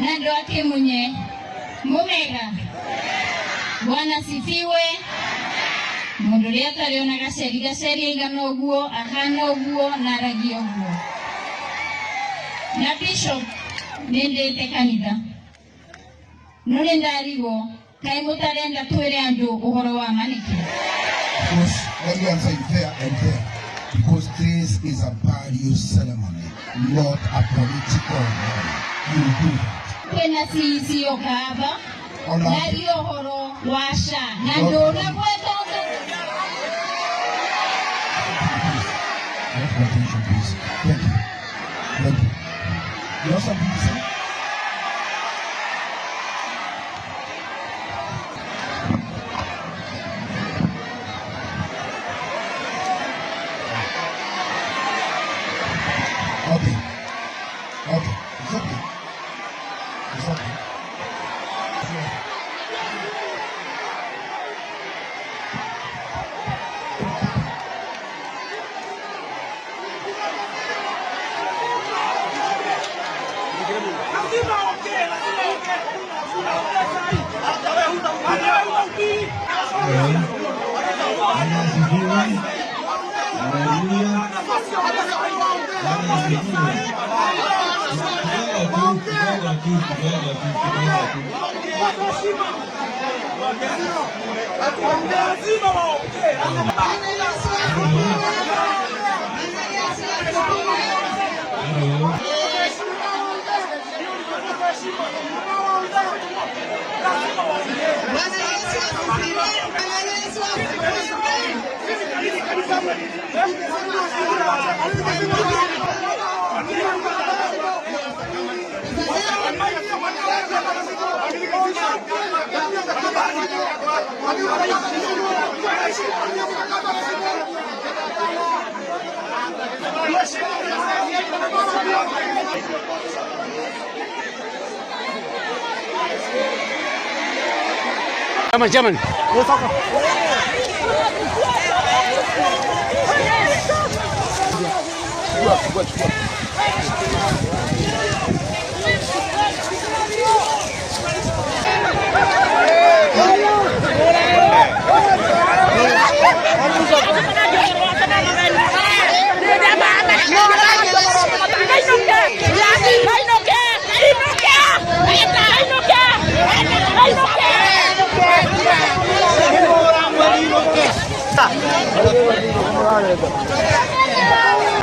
Nando wake mwenye mumega. Bwana sifiwe. Mundulia taliona gaseri ingano oguo, ahana oguo, naragi oguo. Na Bishop nende kanitha. Nule ndarigo kai mutarenda twere andu uhoro wa maniki. Because let me answer you fair and fair. Because this is a burial ceremony, not a political one. You do that. Kena si okaba. Nari uhoro washa. Nando na kweto. Let's pay attention, please. Thank you. Thank you. You have something to say? Okay. Okay. It's okay. It's okay. Jaman. Buat.